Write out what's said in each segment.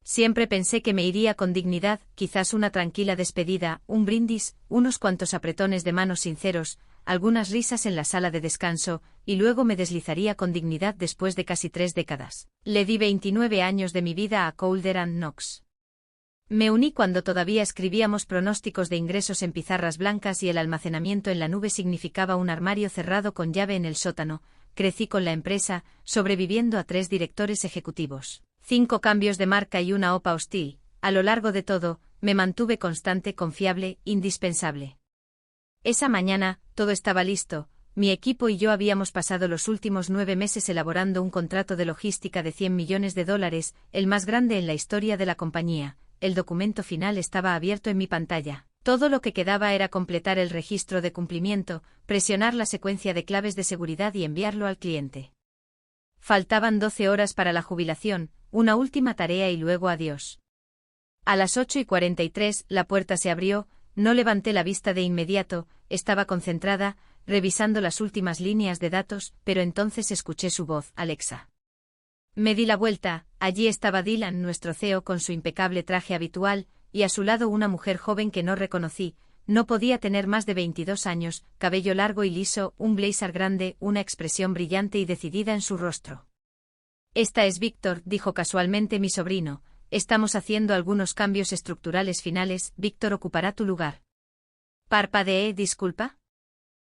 Siempre pensé que me iría con dignidad, quizás una tranquila despedida, un brindis, unos cuantos apretones de manos sinceros, algunas risas en la sala de descanso, y luego me deslizaría con dignidad después de casi 3 décadas. Le di 29 años de mi vida a Calder & Knox. Me uní cuando todavía escribíamos pronósticos de ingresos en pizarras blancas y el almacenamiento en la nube significaba un armario cerrado con llave en el sótano. Crecí con la empresa, sobreviviendo a 3 directores ejecutivos, 5 cambios de marca y una OPA hostil. A lo largo de todo, me mantuve constante, confiable, indispensable. Esa mañana, todo estaba listo. Mi equipo y yo habíamos pasado los últimos 9 meses elaborando un contrato de logística de $100 millones, el más grande en la historia de la compañía. El documento final estaba abierto en mi pantalla. Todo lo que quedaba era completar el registro de cumplimiento, presionar la secuencia de claves de seguridad y enviarlo al cliente. Faltaban 12 horas para la jubilación, una última tarea y luego adiós. A las 8:43 la puerta se abrió, no levanté la vista de inmediato, estaba concentrada, revisando las últimas líneas de datos, pero entonces escuché su voz: Alexa. Me di la vuelta, allí estaba Dylan, nuestro CEO, con su impecable traje habitual, y a su lado una mujer joven que no reconocí. No podía tener más de 22 años, cabello largo y liso, un blazer grande, una expresión brillante y decidida en su rostro. Esta es Víctor, dijo casualmente mi sobrino. Estamos haciendo algunos cambios estructurales finales, Víctor ocupará tu lugar. Parpadeé, disculpa.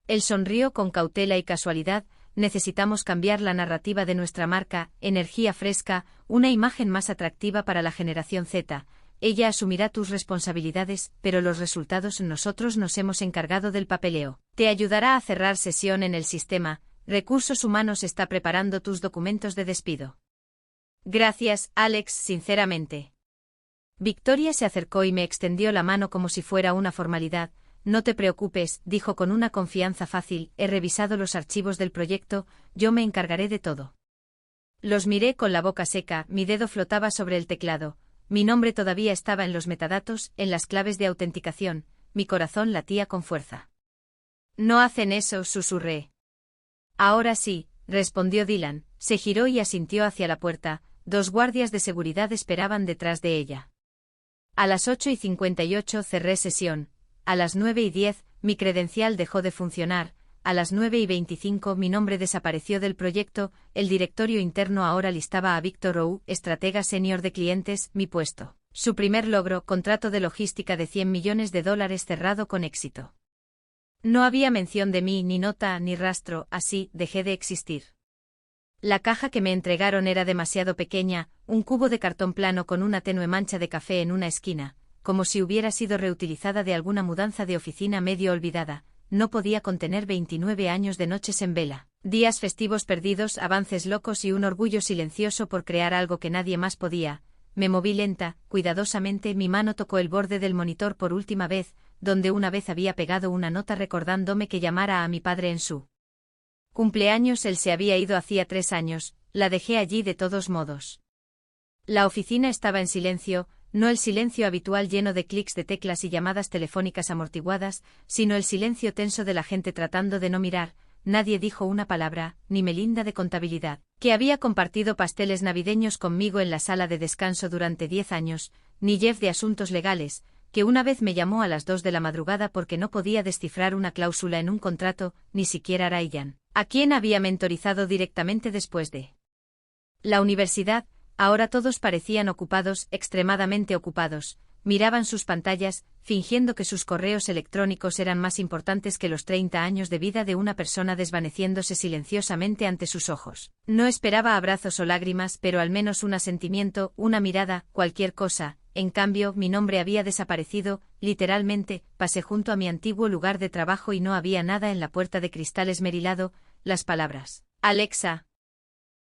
Él sonrió con cautela y casualidad. Necesitamos cambiar la narrativa de nuestra marca, energía fresca, una imagen más atractiva para la generación Z. Ella asumirá tus responsabilidades, pero los resultados nosotros nos hemos encargado del papeleo. Te ayudará a cerrar sesión en el sistema. Recursos Humanos está preparando tus documentos de despido. Gracias, Alex, sinceramente. Victoria se acercó y me extendió la mano como si fuera una formalidad. No te preocupes, dijo con una confianza fácil, he revisado los archivos del proyecto, yo me encargaré de todo. Los miré con la boca seca, mi dedo flotaba sobre el teclado, mi nombre todavía estaba en los metadatos, en las claves de autenticación, mi corazón latía con fuerza. No hacen eso, susurré. Ahora sí, respondió Dylan, se giró y asintió hacia la puerta, 2 guardias de seguridad esperaban detrás de ella. A las 8:58 cerré sesión. A las 9:10, mi credencial dejó de funcionar, a las 9:25 mi nombre desapareció del proyecto, el directorio interno ahora listaba a Víctor Rowe, estratega senior de clientes, mi puesto. Su primer logro, contrato de logística de $100 millones cerrado con éxito. No había mención de mí, ni nota, ni rastro, así, dejé de existir. La caja que me entregaron era demasiado pequeña, un cubo de cartón plano con una tenue mancha de café en una esquina, como si hubiera sido reutilizada de alguna mudanza de oficina medio olvidada. No podía contener 29 años de noches en vela, días festivos perdidos, avances locos y un orgullo silencioso por crear algo que nadie más podía. Me moví lenta, cuidadosamente, mi mano tocó el borde del monitor por última vez, donde una vez había pegado una nota recordándome que llamara a mi padre en su cumpleaños. Él se había ido hacía 3 años, la dejé allí de todos modos. La oficina estaba en silencio, no el silencio habitual lleno de clics de teclas y llamadas telefónicas amortiguadas, sino el silencio tenso de la gente tratando de no mirar. Nadie dijo una palabra, ni Melinda de contabilidad, que había compartido pasteles navideños conmigo en la sala de descanso durante 10 años, ni Jeff de asuntos legales, que una vez me llamó a las 2 de la madrugada porque no podía descifrar una cláusula en un contrato, ni siquiera Ryan, a quien había mentorizado directamente después de la universidad. Ahora todos parecían ocupados, extremadamente ocupados, miraban sus pantallas, fingiendo que sus correos electrónicos eran más importantes que los 30 años de vida de una persona desvaneciéndose silenciosamente ante sus ojos. No esperaba abrazos o lágrimas, pero al menos un asentimiento, una mirada, cualquier cosa. En cambio, mi nombre había desaparecido, literalmente. Pasé junto a mi antiguo lugar de trabajo y no había nada en la puerta de cristal esmerilado. Las palabras Alexa,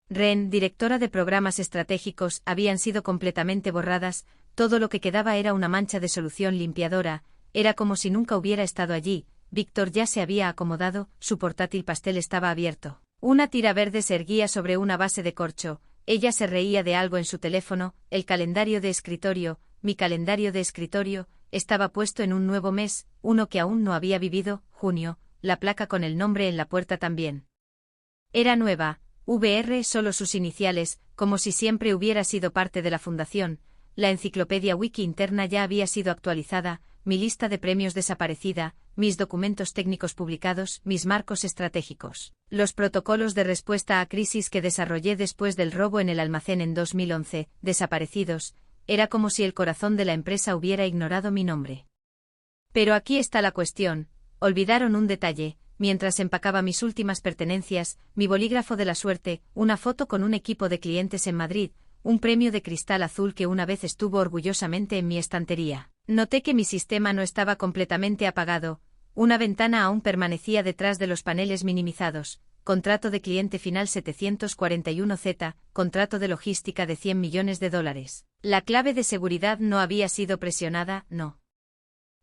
Ren, directora de programas estratégicos, habían sido completamente borradas. Todo lo que quedaba era una mancha de solución limpiadora, era como si nunca hubiera estado allí. Víctor ya se había acomodado, su portátil pastel estaba abierto. Una tira verde se erguía sobre una base de corcho, ella se reía de algo en su teléfono. El calendario de escritorio, mi calendario de escritorio, estaba puesto en un nuevo mes, uno que aún no había vivido, junio, la placa con el nombre en la puerta también. Era nueva. VR, solo sus iniciales, como si siempre hubiera sido parte de la fundación. la enciclopedia wiki interna ya había sido actualizada, mi lista de premios desaparecida, mis documentos técnicos publicados, mis marcos estratégicos, los protocolos de respuesta a crisis que desarrollé después del robo en el almacén en 2011, desaparecidos. Era como si el corazón de la empresa hubiera ignorado mi nombre. Pero aquí está la cuestión, olvidaron un detalle. Mientras empacaba mis últimas pertenencias, mi bolígrafo de la suerte, una foto con un equipo de clientes en Madrid, un premio de cristal azul que una vez estuvo orgullosamente en mi estantería. Noté que mi sistema no estaba completamente apagado, una ventana aún permanecía detrás de los paneles minimizados, contrato de cliente final 741Z, contrato de logística de $100 millones. La clave de seguridad no había sido presionada, no.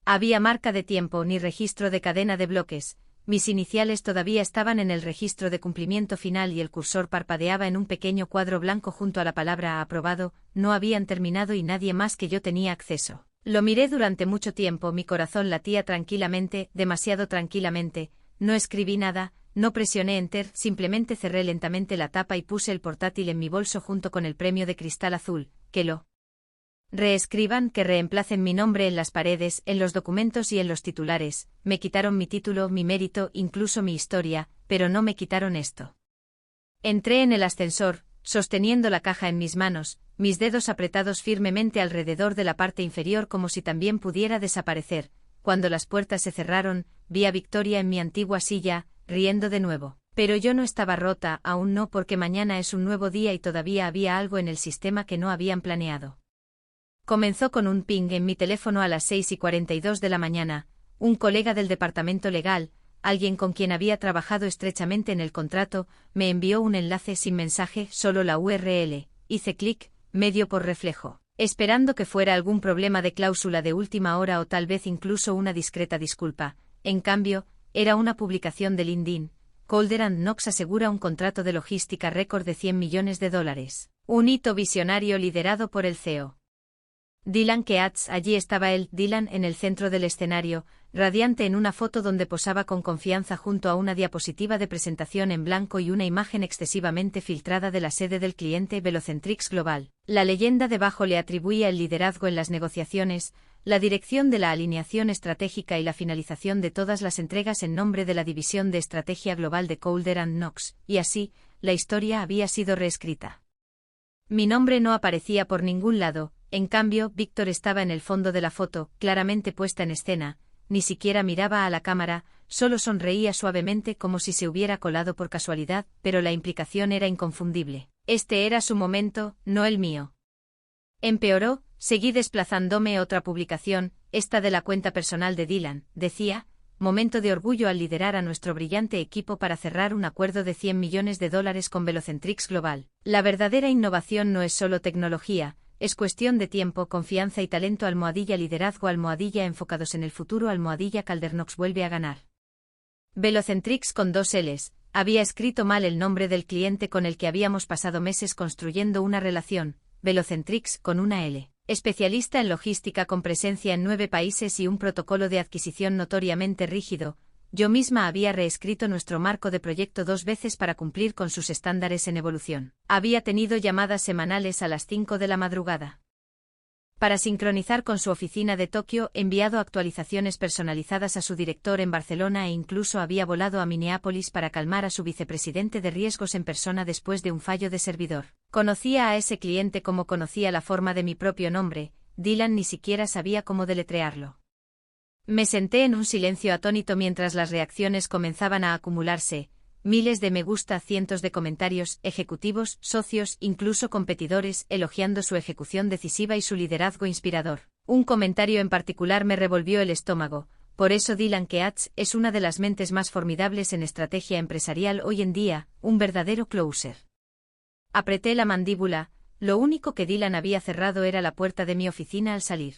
Había marca de tiempo ni registro de cadena de bloques. Mis iniciales todavía estaban en el registro de cumplimiento final y el cursor parpadeaba en un pequeño cuadro blanco junto a la palabra aprobado, no habían terminado y nadie más que yo tenía acceso. Lo miré durante mucho tiempo, mi corazón latía tranquilamente, demasiado tranquilamente, no escribí nada, no presioné enter, simplemente cerré lentamente la tapa y puse el portátil en mi bolso junto con el premio de cristal azul, que lo reescriban, que reemplacen mi nombre en las paredes, en los documentos y en los titulares, me quitaron mi título, mi mérito, incluso mi historia, pero no me quitaron esto. Entré en el ascensor, sosteniendo la caja en mis manos, mis dedos apretados firmemente alrededor de la parte inferior como si también pudiera desaparecer. Cuando las puertas se cerraron, vi a Victoria en mi antigua silla, riendo de nuevo. Pero yo no estaba rota, aún no, porque mañana es un nuevo día y todavía había algo en el sistema que no habían planeado. Comenzó con un ping en mi teléfono a las 6:42 de la mañana, un colega del departamento legal, alguien con quien había trabajado estrechamente en el contrato, me envió un enlace sin mensaje, solo la URL, hice clic, medio por reflejo, esperando que fuera algún problema de cláusula de última hora o tal vez incluso una discreta disculpa. En cambio, era una publicación de LinkedIn. Colder & Knox asegura un contrato de logística récord de $100 millones. Un hito visionario liderado por el CEO. Dylan Keats, allí estaba él, Dylan, en el centro del escenario, radiante en una foto donde posaba con confianza junto a una diapositiva de presentación en blanco y una imagen excesivamente filtrada de la sede del cliente Velocentrics Global. La leyenda debajo le atribuía el liderazgo en las negociaciones, la dirección de la alineación estratégica y la finalización de todas las entregas en nombre de la división de estrategia global de Colder & Knox, y así, la historia había sido reescrita. Mi nombre no aparecía por ningún lado. En cambio, Víctor estaba en el fondo de la foto, claramente puesta en escena, ni siquiera miraba a la cámara, solo sonreía suavemente como si se hubiera colado por casualidad, pero la implicación era inconfundible. Este era su momento, no el mío. Empeoró, seguí desplazándome. Otra publicación, esta de la cuenta personal de Dylan, decía, momento de orgullo al liderar a nuestro brillante equipo para cerrar un acuerdo de $100 millones con Velocentrics Global. La verdadera innovación no es solo tecnología, es cuestión de tiempo, confianza y talento. _liderazgo enfocados en el futuro. Colder & Knox vuelve a ganar. Velocentrics con 2 L's. Había escrito mal el nombre del cliente con el que habíamos pasado meses construyendo una relación. Velocentrics con una L. Especialista en logística con presencia en 9 países y un protocolo de adquisición notoriamente rígido. Yo misma había reescrito nuestro marco de proyecto 2 veces para cumplir con sus estándares en evolución. Había tenido llamadas semanales a las 5 de la madrugada. Para sincronizar con su oficina de Tokio, enviado actualizaciones personalizadas a su director en Barcelona e incluso había volado a Minneapolis para calmar a su vicepresidente de riesgos en persona después de un fallo de servidor. Conocía a ese cliente como conocía la forma de mi propio nombre, Dylan ni siquiera sabía cómo deletrearlo. Me senté en un silencio atónito mientras las reacciones comenzaban a acumularse, miles de me gusta, cientos de comentarios, ejecutivos, socios, incluso competidores, elogiando su ejecución decisiva y su liderazgo inspirador. Un comentario en particular me revolvió el estómago, por eso Dylan Keats es una de las mentes más formidables en estrategia empresarial hoy en día, un verdadero closer. Apreté la mandíbula, lo único que Dylan había cerrado era la puerta de mi oficina al salir.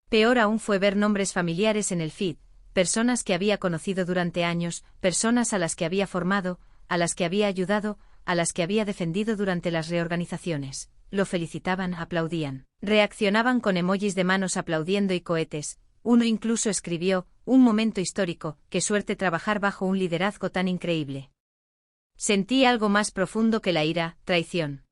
Peor aún fue ver nombres familiares en el feed, personas que había conocido durante años, personas a las que había formado, a las que había ayudado, a las que había defendido durante las reorganizaciones. Lo felicitaban, aplaudían, reaccionaban con emojis de manos aplaudiendo y cohetes. Uno incluso escribió, un momento histórico, qué suerte trabajar bajo un liderazgo tan increíble. Sentí algo más profundo que la ira, traición.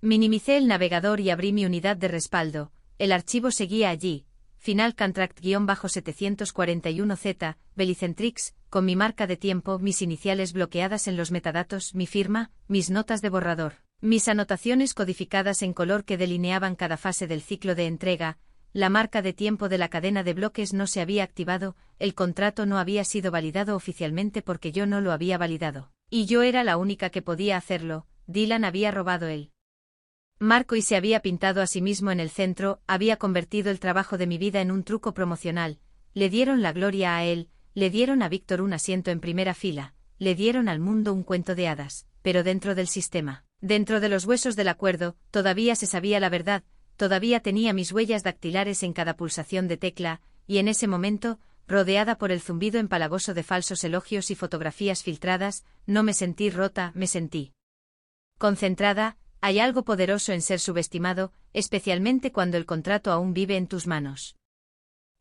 Minimicé el navegador y abrí mi unidad de respaldo. El archivo seguía allí. Final contract-741Z, Belicentrix, con mi marca de tiempo, mis iniciales bloqueadas en los metadatos, mi firma, mis notas de borrador, mis anotaciones codificadas en color que delineaban cada fase del ciclo de entrega. La marca de tiempo de la cadena de bloques no se había activado, el contrato no había sido validado oficialmente porque yo no lo había validado. Y yo era la única que podía hacerlo. Dylan había robado el marco y se había pintado a sí mismo en el centro, había convertido el trabajo de mi vida en un truco promocional. Le dieron la gloria a él, le dieron a Víctor un asiento en primera fila, le dieron al mundo un cuento de hadas, pero dentro del sistema, dentro de los huesos del acuerdo, todavía se sabía la verdad, todavía tenía mis huellas dactilares en cada pulsación de tecla, y en ese momento, rodeada por el zumbido empalagoso de falsos elogios y fotografías filtradas, no me sentí rota, me sentí concentrada. Hay algo poderoso en ser subestimado, especialmente cuando el contrato aún vive en tus manos.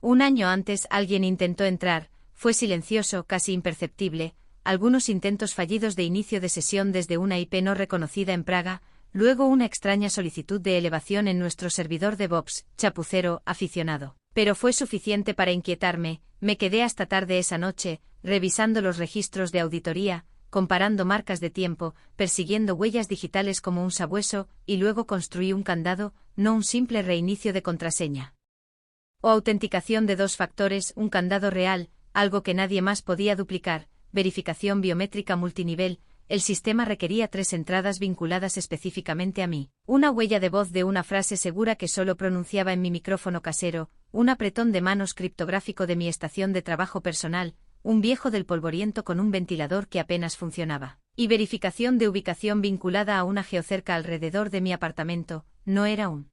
Un año antes alguien intentó entrar, fue silencioso, casi imperceptible, algunos intentos fallidos de inicio de sesión desde una IP no reconocida en Praga, luego una extraña solicitud de elevación en nuestro servidor DevOps, chapucero, aficionado. Pero fue suficiente para inquietarme, me quedé hasta tarde esa noche, revisando los registros de auditoría, comparando marcas de tiempo, persiguiendo huellas digitales como un sabueso, y luego construí un candado, no un simple reinicio de contraseña o autenticación de 2 factores, un candado real, algo que nadie más podía duplicar, verificación biométrica multinivel. El sistema requería 3 entradas vinculadas específicamente a mí, una huella de voz de una frase segura que solo pronunciaba en mi micrófono casero, un apretón de manos criptográfico de mi estación de trabajo personal, un viejo del polvoriento con un ventilador que apenas funcionaba, y verificación de ubicación vinculada a una geocerca alrededor de mi apartamento. No era un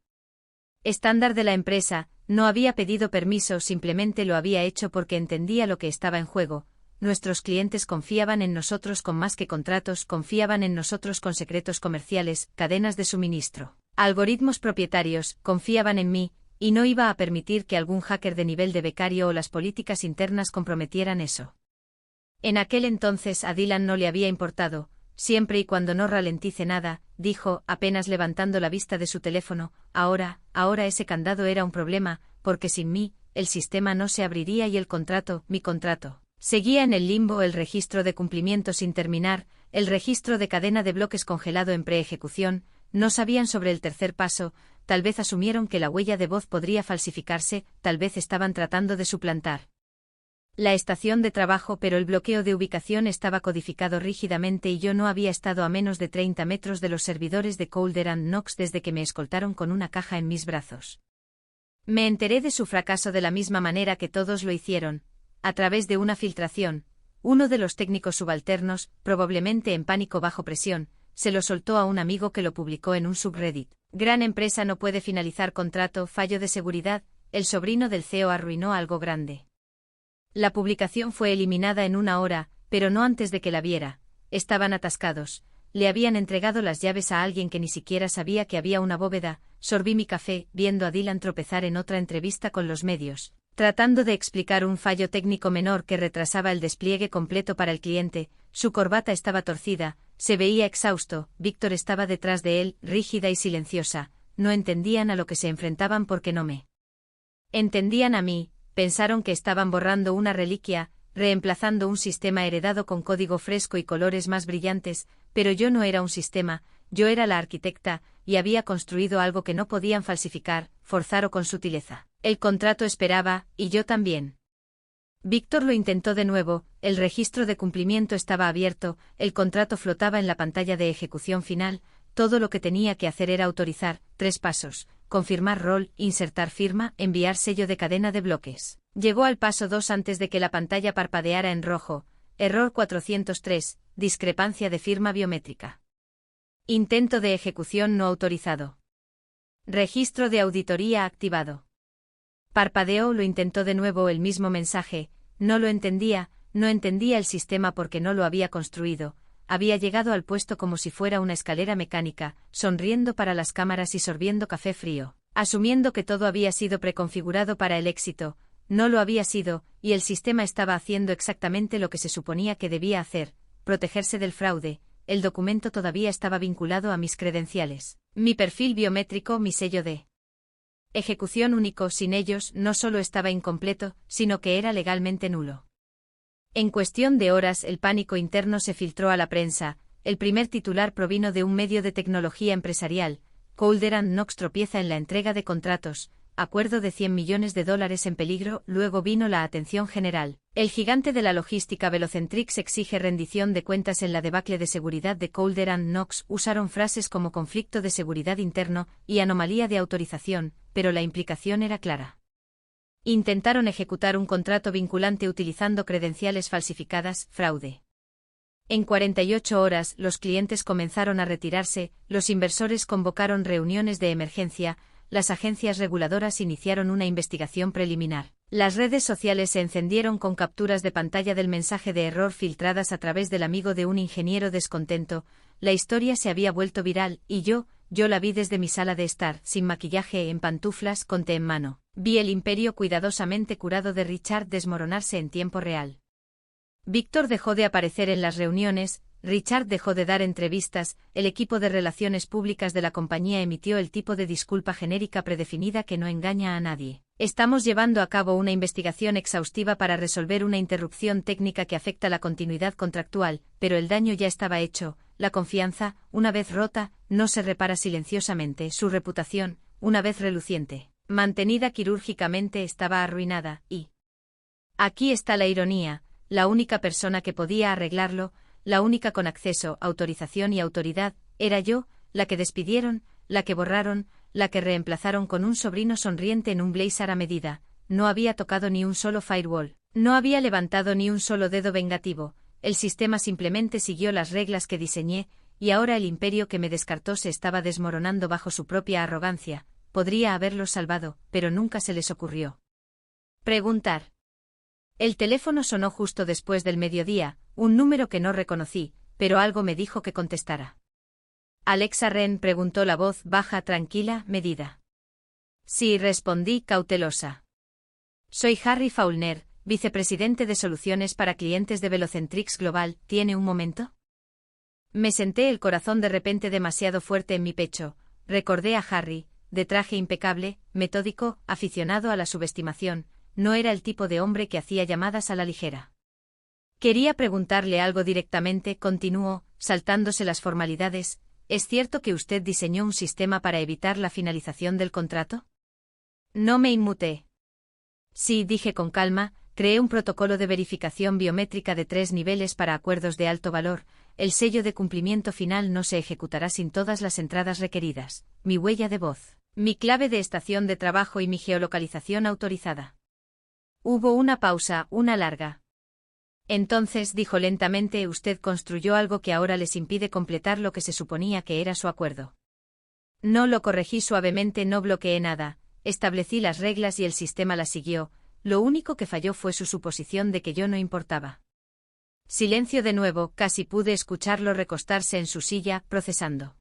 estándar de la empresa, no había pedido permiso, simplemente lo había hecho porque entendía lo que estaba en juego. Nuestros clientes confiaban en nosotros con más que contratos, confiaban en nosotros con secretos comerciales, cadenas de suministro, algoritmos propietarios, confiaban en mí, y no iba a permitir que algún hacker de nivel de becario o las políticas internas comprometieran eso. En aquel entonces a Dylan no le había importado, siempre y cuando no ralentice nada, dijo, apenas levantando la vista de su teléfono. Ahora ese candado era un problema, porque sin mí, el sistema no se abriría y el contrato, mi contrato, seguía en el limbo, el registro de cumplimiento sin terminar, el registro de cadena de bloques congelado en preejecución. No sabían sobre el tercer paso, tal vez asumieron que la huella de voz podría falsificarse, tal vez estaban tratando de suplantar la estación de trabajo, pero el bloqueo de ubicación estaba codificado rígidamente y yo no había estado a menos de 30 metros de los servidores de Coulter & Knox desde que me escoltaron con una caja en mis brazos. Me enteré de su fracaso de la misma manera que todos lo hicieron, a través de una filtración. Uno de los técnicos subalternos, probablemente en pánico bajo presión, se lo soltó a un amigo que lo publicó en un subreddit. Gran empresa no puede finalizar contrato, fallo de seguridad, el sobrino del CEO arruinó algo grande. La publicación fue eliminada en 1 hora, pero no antes de que la viera. Estaban atascados. Le habían entregado las llaves a alguien que ni siquiera sabía que había una bóveda. Sorbí mi café, viendo a Dylan tropezar en otra entrevista con los medios, tratando de explicar un fallo técnico menor que retrasaba el despliegue completo para el cliente. Su corbata estaba torcida, se veía exhausto. Víctor estaba detrás de él, rígida y silenciosa. No entendían a lo que se enfrentaban porque no me entendían a mí. Pensaron que estaban borrando una reliquia, reemplazando un sistema heredado con código fresco y colores más brillantes, pero yo no era un sistema, yo era la arquitecta, y había construido algo que no podían falsificar, forzar o con sutileza. El contrato esperaba, y yo también. Víctor lo intentó de nuevo, el registro de cumplimiento estaba abierto, el contrato flotaba en la pantalla de ejecución final, todo lo que tenía que hacer era autorizar, 3 pasos. Confirmar rol, insertar firma, enviar sello de cadena de bloques. Llegó al paso 2 antes de que la pantalla parpadeara en rojo. Error 403, discrepancia de firma biométrica. Intento de ejecución no autorizado. Registro de auditoría activado. Parpadeó, lo intentó de nuevo, el mismo mensaje. No lo entendía, no entendía el sistema porque no lo había construido. Había llegado al puesto como si fuera una escalera mecánica, sonriendo para las cámaras y sorbiendo café frío, asumiendo que todo había sido preconfigurado para el éxito. No lo había sido, y el sistema estaba haciendo exactamente lo que se suponía que debía hacer, protegerse del fraude. El documento todavía estaba vinculado a mis credenciales. Mi perfil biométrico, mi sello de ejecución único, sin ellos, no solo estaba incompleto, sino que era legalmente nulo. En cuestión de horas el pánico interno se filtró a la prensa. El primer titular provino de un medio de tecnología empresarial. Coulderan Knox tropieza en la entrega de contratos. Acuerdo de $100 millones en peligro. Luego vino la atención general. El gigante de la logística Velocentrix exige rendición de cuentas en la debacle de seguridad de Coulderan Knox. Usaron frases como conflicto de seguridad interno y anomalía de autorización, pero la implicación era clara. Intentaron ejecutar un contrato vinculante utilizando credenciales falsificadas, fraude. En 48 horas, los clientes comenzaron a retirarse, los inversores convocaron reuniones de emergencia, las agencias reguladoras iniciaron una investigación preliminar. Las redes sociales se encendieron con capturas de pantalla del mensaje de error filtradas a través del amigo de un ingeniero descontento. La historia se había vuelto viral, y yo la vi desde mi sala de estar, sin maquillaje, en pantuflas, con té en mano. Vi el imperio cuidadosamente curado de Richard desmoronarse en tiempo real. Víctor dejó de aparecer en las reuniones, Richard dejó de dar entrevistas, el equipo de relaciones públicas de la compañía emitió el tipo de disculpa genérica predefinida que no engaña a nadie. Estamos llevando a cabo una investigación exhaustiva para resolver una interrupción técnica que afecta la continuidad contractual, pero el daño ya estaba hecho. La confianza, una vez rota, no se repara silenciosamente. Su reputación, una vez reluciente, mantenida quirúrgicamente, estaba arruinada, y aquí está la ironía. La única persona que podía arreglarlo, la única con acceso, autorización y autoridad, era yo, la que despidieron, la que borraron, la que reemplazaron con un sobrino sonriente en un blazer a medida. No había tocado ni un solo firewall, no había levantado ni un solo dedo vengativo, el sistema simplemente siguió las reglas que diseñé, y ahora el imperio que me descartó se estaba desmoronando bajo su propia arrogancia. Podría haberlos salvado, pero nunca se les ocurrió preguntar. El teléfono sonó justo después del mediodía, un número que no reconocí, pero algo me dijo que contestara. ¿Alexa Wren?, preguntó la voz baja, tranquila, medida. Sí, respondí cautelosa. Soy Harry Faulkner, vicepresidente de soluciones para clientes de Velocentrix Global. ¿Tiene un momento? Me senté, el corazón de repente demasiado fuerte en mi pecho. Recordé a Harry, de traje impecable, metódico, aficionado a la subestimación. No era el tipo de hombre que hacía llamadas a la ligera. Quería preguntarle algo directamente, continuó, saltándose las formalidades. ¿Es cierto que usted diseñó un sistema para evitar la finalización del contrato? No me inmuté. Sí, dije con calma, creé un protocolo de verificación biométrica de 3 niveles para acuerdos de alto valor. El sello de cumplimiento final no se ejecutará sin todas las entradas requeridas, mi huella de voz, mi clave de estación de trabajo y mi geolocalización autorizada. Hubo una pausa, una larga. Entonces, dijo lentamente, usted construyó algo que ahora les impide completar lo que se suponía que era su acuerdo. No, lo corregí suavemente, no bloqueé nada, establecí las reglas y el sistema las siguió, lo único que falló fue su suposición de que yo no importaba. Silencio de nuevo, casi pude escucharlo recostarse en su silla, procesando.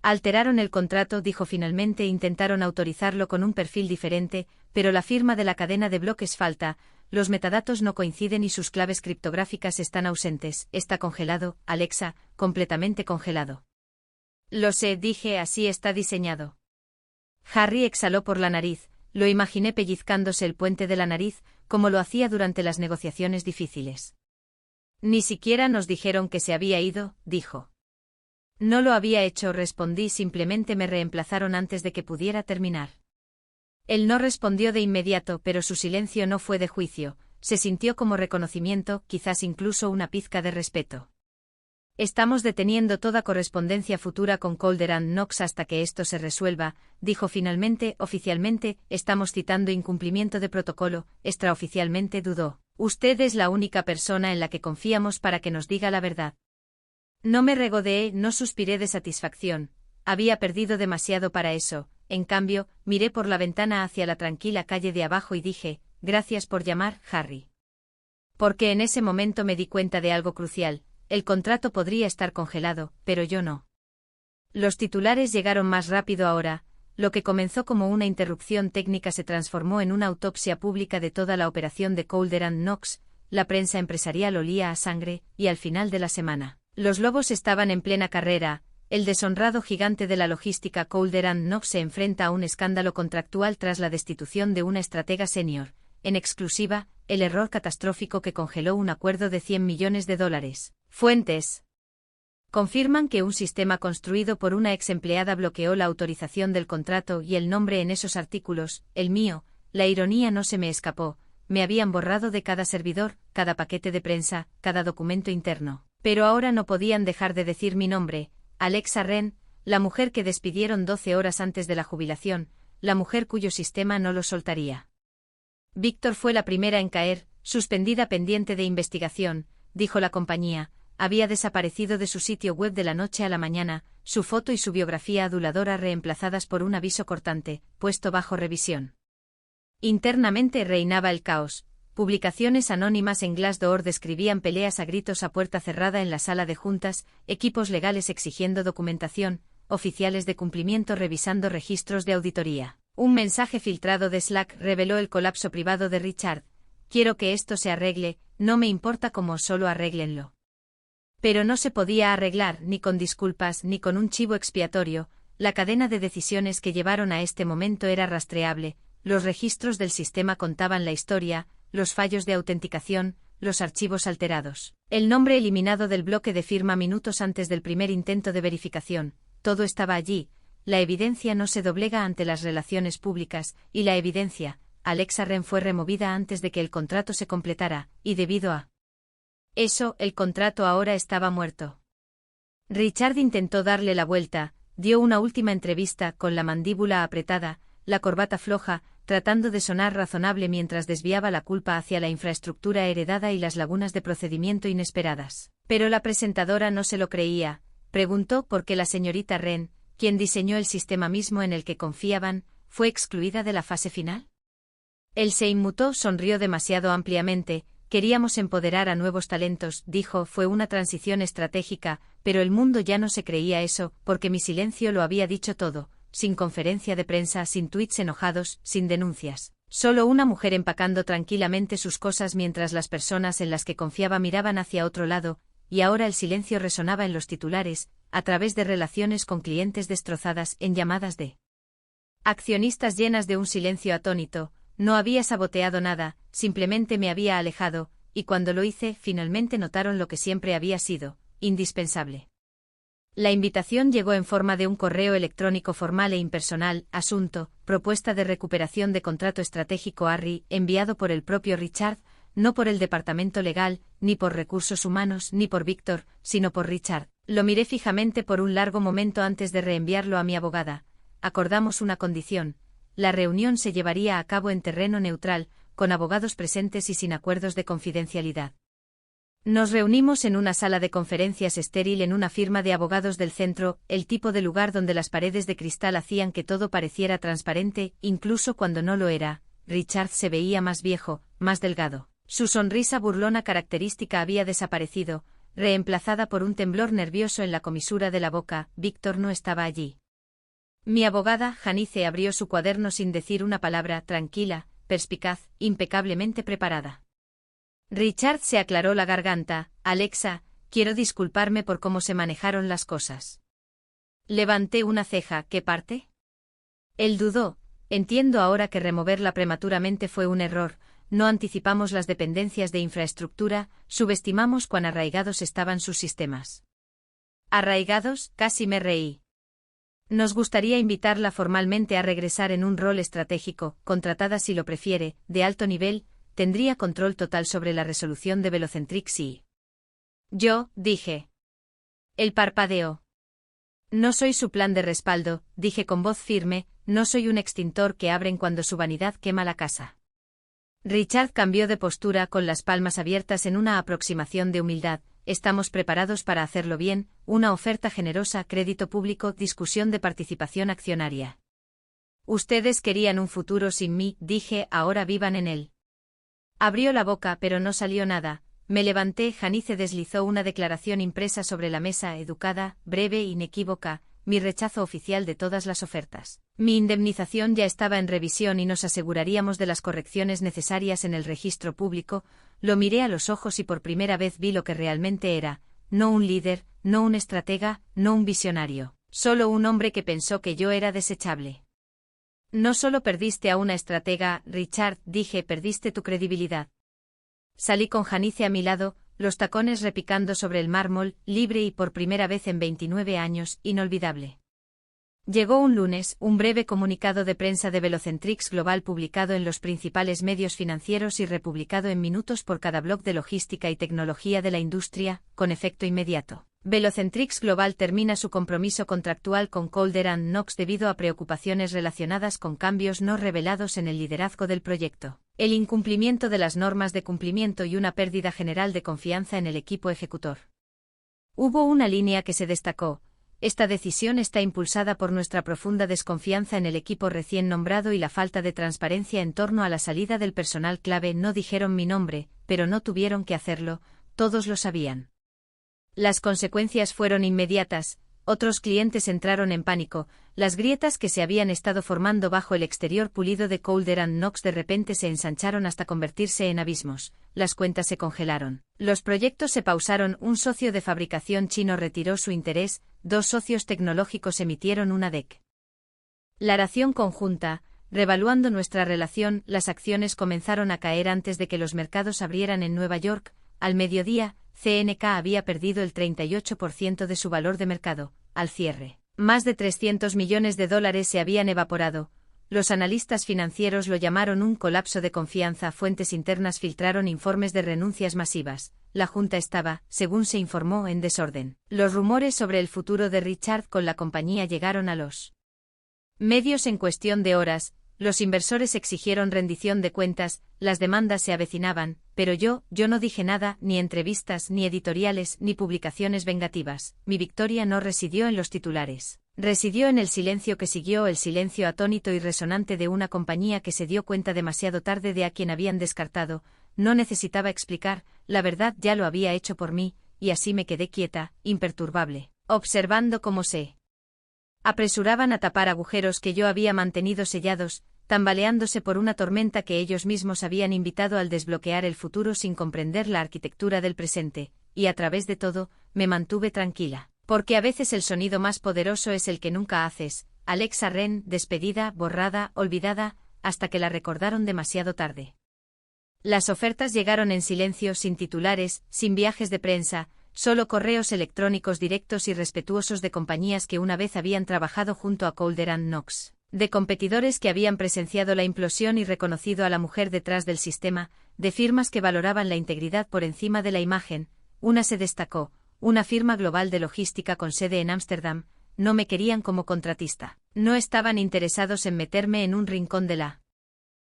Alteraron el contrato, dijo finalmente, intentaron autorizarlo con un perfil diferente, pero la firma de la cadena de bloques falta, los metadatos no coinciden y sus claves criptográficas están ausentes. Está congelado, Alexa, completamente congelado. Lo sé, dije, así está diseñado. Harry exhaló por la nariz, lo imaginé pellizcándose el puente de la nariz, como lo hacía durante las negociaciones difíciles. Ni siquiera nos dijeron que se había ido, dijo. No lo había hecho, respondí, simplemente me reemplazaron antes de que pudiera terminar. Él no respondió de inmediato, pero su silencio no fue de juicio, se sintió como reconocimiento, quizás incluso una pizca de respeto. Estamos deteniendo toda correspondencia futura con Coulderan Knox hasta que esto se resuelva, dijo finalmente. Oficialmente, estamos citando incumplimiento de protocolo, extraoficialmente dudó. Usted es la única persona en la que confiamos para que nos diga la verdad. No me regodeé, no suspiré de satisfacción, había perdido demasiado para eso. En cambio, miré por la ventana hacia la tranquila calle de abajo y dije, gracias por llamar, Harry. Porque en ese momento me di cuenta de algo crucial, el contrato podría estar congelado, pero yo no. Los titulares llegaron más rápido ahora, lo que comenzó como una interrupción técnica se transformó en una autopsia pública de toda la operación de Coulderan Knox, la prensa empresarial olía a sangre, y al final de la semana, los lobos estaban en plena carrera. El deshonrado gigante de la logística Couderan Knox se enfrenta a un escándalo contractual tras la destitución de una estratega senior. En exclusiva, el error catastrófico que congeló un acuerdo de $100 millones. Fuentes confirman que un sistema construido por una ex empleada bloqueó la autorización del contrato y el nombre en esos artículos, el mío. La ironía no se me escapó. Me habían borrado de cada servidor, cada paquete de prensa, cada documento interno. Pero ahora no podían dejar de decir mi nombre. Alexa Wren, la mujer que despidieron 12 horas antes de la jubilación, la mujer cuyo sistema no lo soltaría. Víctor fue la primera en caer, suspendida pendiente de investigación, dijo la compañía. Había desaparecido de su sitio web de la noche a la mañana, su foto y su biografía aduladora reemplazadas por un aviso cortante, puesto bajo revisión. Internamente reinaba el caos. Publicaciones anónimas en Glassdoor describían peleas a gritos a puerta cerrada en la sala de juntas, equipos legales exigiendo documentación, oficiales de cumplimiento revisando registros de auditoría. Un mensaje filtrado de Slack reveló el colapso privado de Richard. Quiero que esto se arregle, no me importa cómo, solo arréglenlo. Pero no se podía arreglar ni con disculpas ni con un chivo expiatorio. La cadena de decisiones que llevaron a este momento era rastreable. Los registros del sistema contaban la historia, los fallos de autenticación, los archivos alterados, el nombre eliminado del bloque de firma minutos antes del primer intento de verificación. Todo estaba allí. La evidencia no se doblega ante las relaciones públicas, y la evidencia, Alexa Wren fue removida antes de que el contrato se completara, y debido a eso, el contrato ahora estaba muerto. Richard intentó darle la vuelta, dio una última entrevista con la mandíbula apretada, la corbata floja, tratando de sonar razonable mientras desviaba la culpa hacia la infraestructura heredada y las lagunas de procedimiento inesperadas. Pero la presentadora no se lo creía. Preguntó por qué la señorita Wren, quien diseñó el sistema mismo en el que confiaban, fue excluida de la fase final. Él se inmutó, sonrió demasiado ampliamente. Queríamos empoderar a nuevos talentos, dijo, fue una transición estratégica, pero el mundo ya no se creía eso, porque mi silencio lo había dicho todo, sin conferencia de prensa, sin tweets enojados, sin denuncias. Solo una mujer empacando tranquilamente sus cosas mientras las personas en las que confiaba miraban hacia otro lado, y ahora el silencio resonaba en los titulares, a través de relaciones con clientes destrozadas, en llamadas de accionistas llenas de un silencio atónito. No había saboteado nada, simplemente me había alejado, y cuando lo hice, finalmente notaron lo que siempre había sido, indispensable. La invitación llegó en forma de un correo electrónico formal e impersonal, asunto, propuesta de recuperación de contrato estratégico ARRI, enviado por el propio Richard, no por el departamento legal, ni por recursos humanos, ni por Víctor, sino por Richard. Lo miré fijamente por un largo momento antes de reenviarlo a mi abogada. Acordamos una condición. La reunión se llevaría a cabo en terreno neutral, con abogados presentes y sin acuerdos de confidencialidad. Nos reunimos en una sala de conferencias estéril en una firma de abogados del centro, el tipo de lugar donde las paredes de cristal hacían que todo pareciera transparente, incluso cuando no lo era. Richard se veía más viejo, más delgado. Su sonrisa burlona característica había desaparecido, reemplazada por un temblor nervioso en la comisura de la boca. Víctor no estaba allí. Mi abogada, Janice, abrió su cuaderno sin decir una palabra, tranquila, perspicaz, impecablemente preparada. Richard se aclaró la garganta. Alexa, quiero disculparme por cómo se manejaron las cosas. Levanté una ceja. ¿Qué parte? Él dudó. Entiendo ahora que removerla prematuramente fue un error. No anticipamos las dependencias de infraestructura, subestimamos cuán arraigados estaban sus sistemas. ¿Arraigados? Casi me reí. Nos gustaría invitarla formalmente a regresar en un rol estratégico, contratada si lo prefiere, de alto nivel, tendría control total sobre la resolución de Velocentrix y... Yo, dije. Él parpadeó. No soy su plan de respaldo, dije con voz firme, no soy un extintor que abren cuando su vanidad quema la casa. Richard cambió de postura con las palmas abiertas en una aproximación de humildad. Estamos preparados para hacerlo bien, una oferta generosa, crédito público, discusión de participación accionaria. Ustedes querían un futuro sin mí, dije, ahora vivan en él. Abrió la boca pero no salió nada. Me levanté. Janice deslizó una declaración impresa sobre la mesa, educada, breve, inequívoca, mi rechazo oficial de todas las ofertas. Mi indemnización ya estaba en revisión y nos aseguraríamos de las correcciones necesarias en el registro público. Lo miré a los ojos y por primera vez vi lo que realmente era, no un líder, no un estratega, no un visionario, solo un hombre que pensó que yo era desechable. No solo perdiste a una estratega, Richard, dije, perdiste tu credibilidad. Salí con Janice a mi lado, los tacones repicando sobre el mármol, libre y por primera vez en 29 años, inolvidable. Llegó un lunes, un breve comunicado de prensa de Velocentrics Global publicado en los principales medios financieros y republicado en minutos por cada blog de logística y tecnología de la industria, con efecto inmediato. Velocentrics Global termina su compromiso contractual con Colder & Knox debido a preocupaciones relacionadas con cambios no revelados en el liderazgo del proyecto, el incumplimiento de las normas de cumplimiento y una pérdida general de confianza en el equipo ejecutor. Hubo una línea que se destacó. Esta decisión está impulsada por nuestra profunda desconfianza en el equipo recién nombrado y la falta de transparencia en torno a la salida del personal clave. No dijeron mi nombre, pero no tuvieron que hacerlo, todos lo sabían. Las consecuencias fueron inmediatas, otros clientes entraron en pánico, las grietas que se habían estado formando bajo el exterior pulido de Colder & Knox de repente se ensancharon hasta convertirse en abismos, las cuentas se congelaron, los proyectos se pausaron, un socio de fabricación chino retiró su interés, 2 socios tecnológicos emitieron una declaración conjunta, revaluando nuestra relación, las acciones comenzaron a caer antes de que los mercados abrieran en Nueva York, al mediodía, CNK había perdido el 38% de su valor de mercado, al cierre. Más de $300 millones se habían evaporado. Los analistas financieros lo llamaron un colapso de confianza. Fuentes internas filtraron informes de renuncias masivas. La junta estaba, según se informó, en desorden. Los rumores sobre el futuro de Richard con la compañía llegaron a los medios en cuestión de horas. Los inversores exigieron rendición de cuentas, las demandas se avecinaban, pero yo no dije nada, ni entrevistas, ni editoriales, ni publicaciones vengativas. Mi victoria no residió en los titulares. Residió en el silencio que siguió, el silencio atónito y resonante de una compañía que se dio cuenta demasiado tarde de a quien habían descartado. No necesitaba explicar, la verdad ya lo había hecho por mí, y así me quedé quieta, imperturbable, observando cómo se apresuraban a tapar agujeros que yo había mantenido sellados, tambaleándose por una tormenta que ellos mismos habían invitado al desbloquear el futuro sin comprender la arquitectura del presente, y a través de todo, me mantuve tranquila. Porque a veces el sonido más poderoso es el que nunca haces. Alexa Wren, despedida, borrada, olvidada, hasta que la recordaron demasiado tarde. Las ofertas llegaron en silencio, sin titulares, sin viajes de prensa, solo correos electrónicos directos y respetuosos de compañías que una vez habían trabajado junto a Colder & Knox, de competidores que habían presenciado la implosión y reconocido a la mujer detrás del sistema, de firmas que valoraban la integridad por encima de la imagen. Una se destacó. Una firma global de logística con sede en Ámsterdam, no me querían como contratista. No estaban interesados en meterme en un rincón de la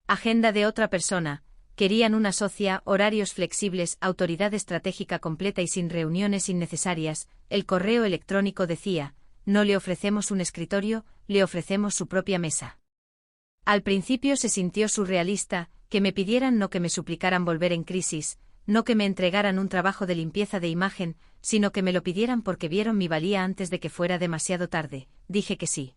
agenda de otra persona, querían una socia, horarios flexibles, autoridad estratégica completa y sin reuniones innecesarias. El correo electrónico decía, no le ofrecemos un escritorio, le ofrecemos su propia mesa. Al principio se sintió surrealista, que me pidieran, no que me suplicaran volver en crisis, no que me entregaran un trabajo de limpieza de imagen, sino que me lo pidieran porque vieron mi valía antes de que fuera demasiado tarde. Dije que sí.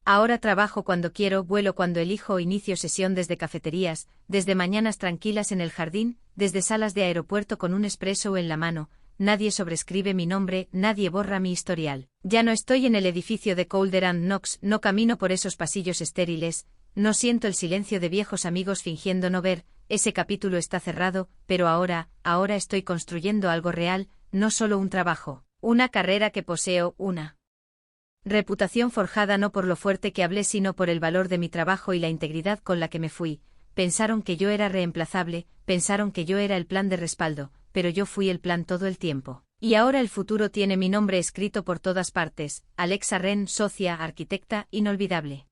Ahora trabajo cuando quiero, vuelo cuando elijo, inicio sesión desde cafeterías, desde mañanas tranquilas en el jardín, desde salas de aeropuerto con un espresso en la mano. Nadie sobrescribe mi nombre, nadie borra mi historial. Ya no estoy en el edificio de Colder & Knox, no camino por esos pasillos estériles, no siento el silencio de viejos amigos fingiendo no ver. Ese capítulo está cerrado, pero ahora estoy construyendo algo real, no solo un trabajo, una carrera que poseo, una reputación forjada no por lo fuerte que hablé sino por el valor de mi trabajo y la integridad con la que me fui. Pensaron que yo era reemplazable, pensaron que yo era el plan de respaldo, pero yo fui el plan todo el tiempo. Y ahora el futuro tiene mi nombre escrito por todas partes. Alexa Wren, socia, arquitecta, inolvidable.